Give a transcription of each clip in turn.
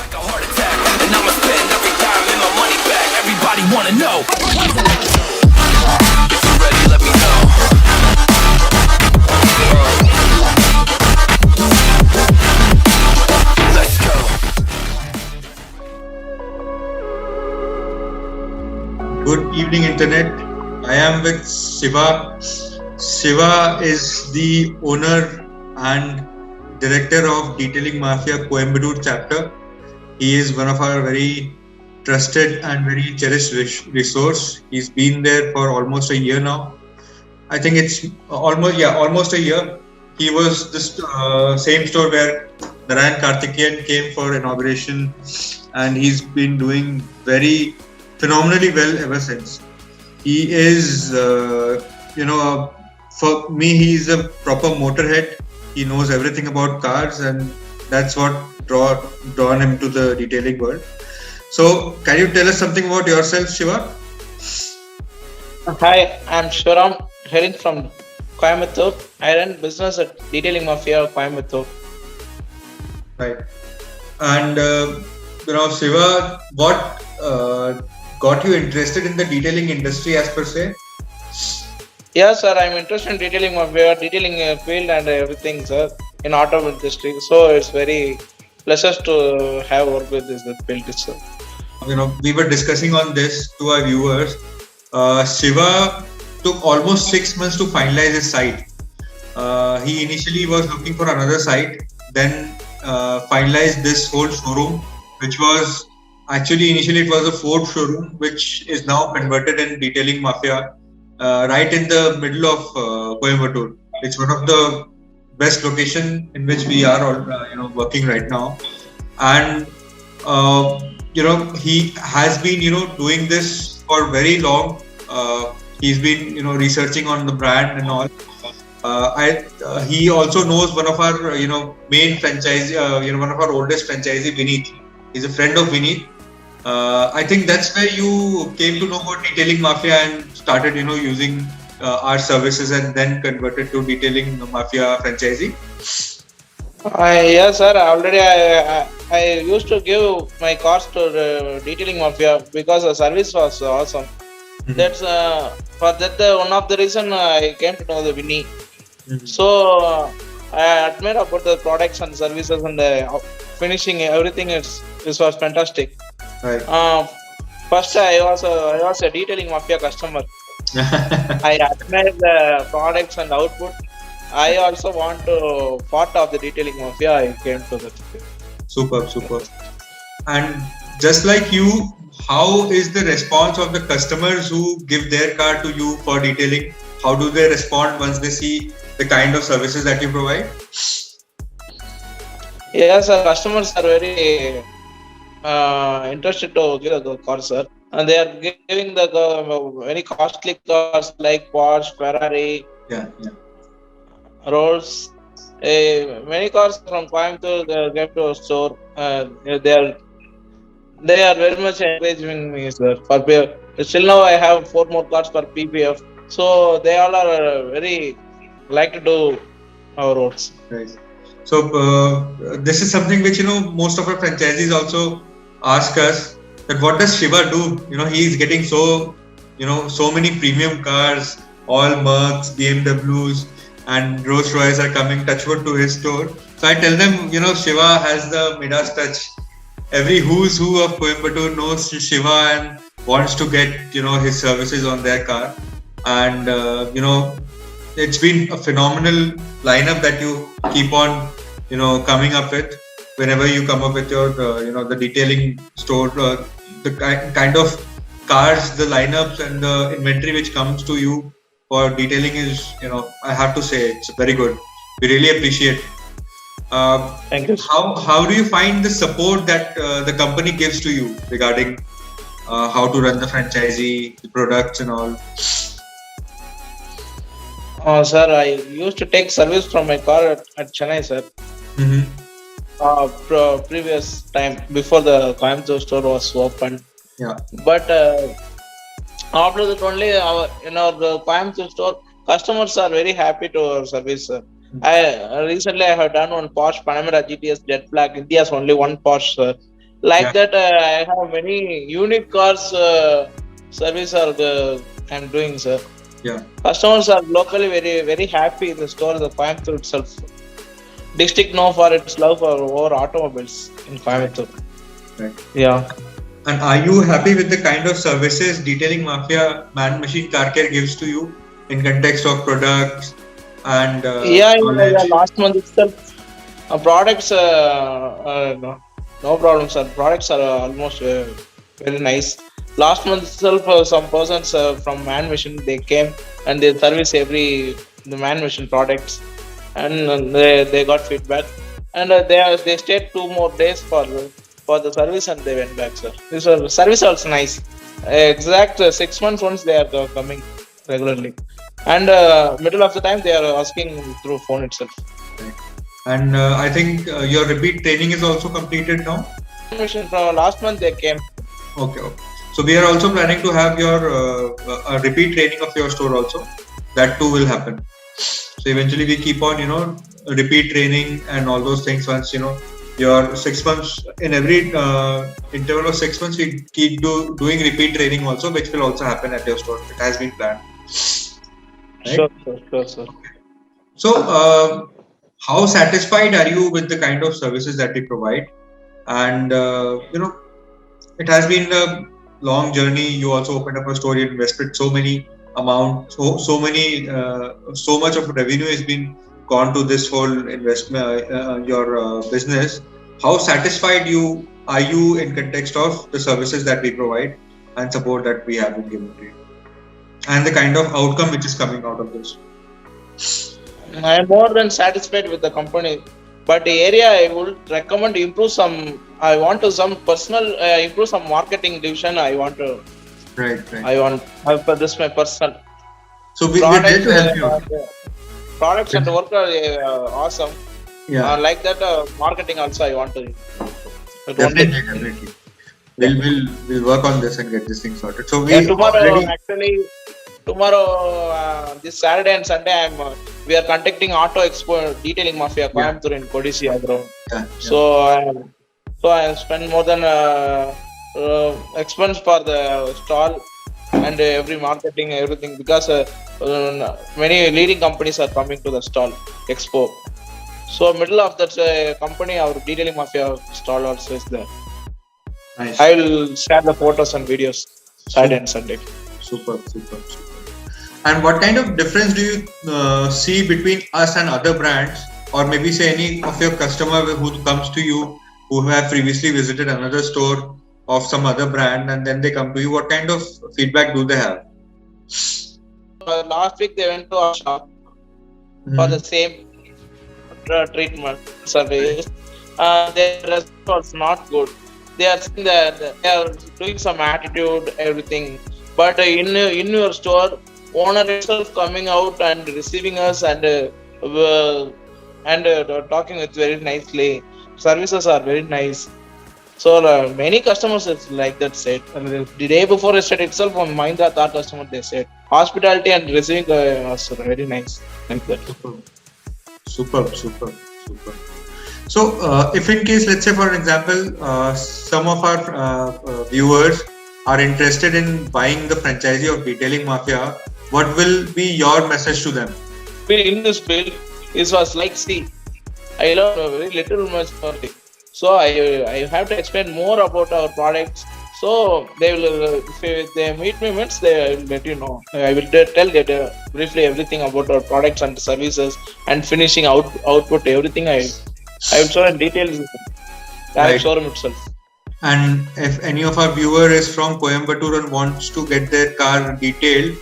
like a heart attack, and I'ma spend every dime and my money back. Everybody wanna know. If you're ready, let me know. Let's go. Good evening, Internet. I am with Siva. Siva is the owner and director of Detailing Mafia Coimbatore chapter. He is one of our very trusted and very cherished resource. He's been there for almost a year now. I think it's almost a year. He was this same store where Narayan Karthikeyan came for inauguration, and he's been doing very phenomenally well ever since. He is, for me, he's a proper motorhead. He knows everything about cars, and that's what drawn him to the detailing world. So, can you tell us something about yourself, Shiva? Hi, I'm Shaurya, hailing from Coimbatore. I run business at Detailing Mafia Coimbatore. Right. And Shiva, what got you interested in the detailing industry as per se? Yes, sir, I'm interested in detailing mafia, detailing field and everything, sir, in auto industry. So it's very pleasure to have work with this field, sir. We were discussing on this to our viewers. Shiva took almost 6 months to finalize his site. He initially was looking for another site, then finalized this whole showroom, which was actually initially it was a Ford showroom, which is now converted in Detailing Mafia, right in the middle of Coimbatore. It's one of the best location in which we are all working right now, and he has been doing this for very long. He's been researching on the brand and all. He also knows one of our main franchise, one of our oldest franchisee, Vineet. He's a friend of Vineet. I think that's where you came to know about Detailing Mafia and started using our services, and then converted to Detailing Mafia franchisee. Yes, sir. Already, I used to give my cars to Detailing Mafia because the service was awesome. Mhm. That's for that one of the reason I came to know the Winnie. Mhm. So I admire about the products and services and finishing everything. This was fantastic. Right. First, I was a Detailing Mafia customer. I admire the products and output. I also want to part of the Detailing Mafia. I came to that. Superb. And just like you, how is the response of the customers who give their car to you for detailing? How do they respond once they see the kind of services that you provide? Yes, sir. Customers are very interested to give the car, sir. And they are giving the very costly cars like Porsche, Ferrari, Yeah. Rolls. Many cars from Coimbatore get to a store. They are very much encouraging me, sir. Still now I have 4 more cars for PPF. So they all are very like to do our roads. Right. So this is something which most of our franchisees also ask us, that what does Shiva do? He is getting so many premium cars, all Mercs, BMWs, and Rolls Royce are coming touchwood to his store. So I tell them, Shiva has the Midas touch. Every who's who of Coimbatore knows Shiva and wants to get his services on their car, and it's been a phenomenal lineup that you keep on coming up with whenever you come up with your the detailing store, the kind of cars, the lineups, and the inventory which comes to you for detailing is I have to say it's very good. We really appreciate. Thank you. How do you find the support that the company gives to you regarding how to run the franchisee, the products, and all? Sir, I used to take service from my car at Chennai, sir. Mm-hmm. Previous time before the Coimbatore store was open. Yeah. But after that only the Coimbatore store customers are very happy to our service, sir. I recently I have done one Porsche Panamera GTS Jet Black. India's only one Porsche, sir. Like Yeah. that, I have many unique cars service I'm doing, sir. Yeah. Customers are locally very happy. The store, the Coimbatore itself, district known for its love for over automobiles in Right. Coimbatore. Right. Yeah. And are you happy with the kind of services Detailing Mafia Manmachine Car Care gives to you in context of products and Yeah. knowledge? Last month itself, products, no problem, sir. Products are almost very nice. Last month itself, some persons from Man Mission they came and they service the Man Mission products, and they got feedback, and they stayed 2 more days for the service and they went back, sir. This service also nice. Exact 6 months once they are coming regularly, and middle of the time they are asking through phone itself. Right. And I think your repeat training is also completed now. Mission from last month they came. Okay. Okay. So we are also planning to have your repeat training of your store also. That too will happen. So eventually we keep on, repeat training and all those things. Once your 6 months in every interval of 6 months, we keep doing repeat training also, which will also happen at your store. It has been planned, right? Sure, sir. So, how satisfied are you with the kind of services that we provide? And it has been a long journey. You also opened up a store. You invested so many amount, so much of revenue has been gone to this whole investment, your business. How satisfied are you in context of the services that we provide and support that we have been given to you, and the kind of outcome which is coming out of this? I am more than satisfied with the company, but the area I would recommend improve some. I want to some personal improve some marketing division. I want to. Right. I want. This my personal So we're there products. to help you. Products and work are awesome. Yeah. Like that, marketing also I want to. Definitely. We'll work on this and get this thing sorted. So tomorrow, this Saturday and Sunday, we are conducting Auto Expo Detailing Mafia Coimbatore in Kodisi ground. Yeah. So I spend more than expense for the stall and every marketing everything, because many leading companies are coming to the stall expo. So middle of that company, our Detailing Mafia stall also is there. Nice. I will share the photos and videos Saturday and Sunday. Super. And what kind of difference do you see between us and other brands, or maybe say any of your customer who comes to you who have previously visited another store of some other brand and then they come to you? What kind of feedback do they have? Last week they went to our shop for the same treatment service. Their result was not good. They are saying that they are doing some attitude, everything. But in your store, owner itself coming out and receiving us and talking with very nicely. Services are very nice. So many customers is like that said. And the day before yesterday itself, on Mahindra Thar customer they said hospitality and receiving was very nice like that. Superb. So, if in case, let's say for example, some of our viewers are interested in buying the franchisee of Detailing Mafia, what will be your message to them? In this field, it was like, see, I learned very little much about it. So I have to explain more about our products. So they will, if they meet me, they will let you know. I will tell briefly everything about our products and services and finishing output, everything. I will show in details. Direct showroom itself. And if any of our viewer is from Coimbatore and wants to get their car detailed,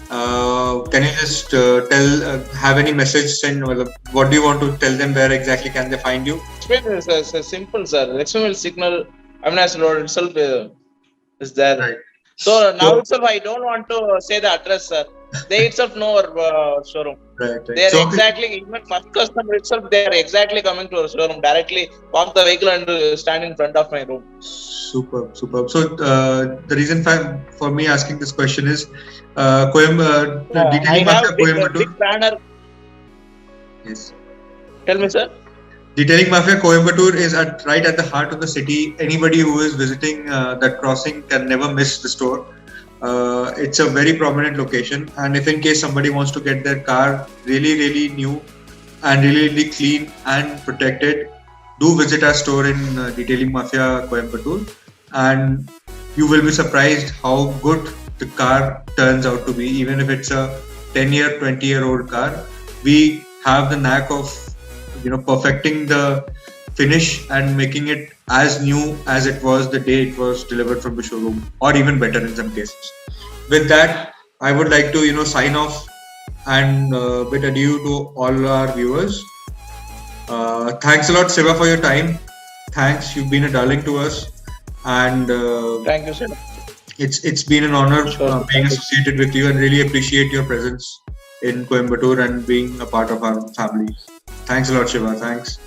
can you just have any message send? What do you want to tell them? Where exactly can they find you? It's simple, sir. XML signal, Avinash Road itself is there. Right. So now itself, I don't want to say the address, sir. They itself know our showroom. Right. They are even first customer itself, they are exactly coming to our showroom, directly park the vehicle and stand in front of my room. Superb. So the reason for me asking this question is Detailing Mafia Coimbatore. Big banner. Yes. Tell me, sir. Detailing Mafia Coimbatore is right at the heart of the city. Anybody who is visiting that crossing can never miss the store. It's a very prominent location, and if in case somebody wants to get their car really new and really clean and protected, do visit our store in Detailing Mafia Coimbatore, and you will be surprised how good the car turns out to be. Even if it's a 10-year, 20-year-old car, we have the knack of perfecting the finish and making it as new as it was the day it was delivered from the showroom, or even better in some cases. With that, I would like to sign off and bid adieu to all our viewers. Thanks a lot, Siva, for your time. Thanks, you've been a darling to us, and Thank you, sir. it's been an honor Sure. being associated with you, and really appreciate your presence in Coimbatore and being a part of our family. Thanks a lot, Shiva. Thanks.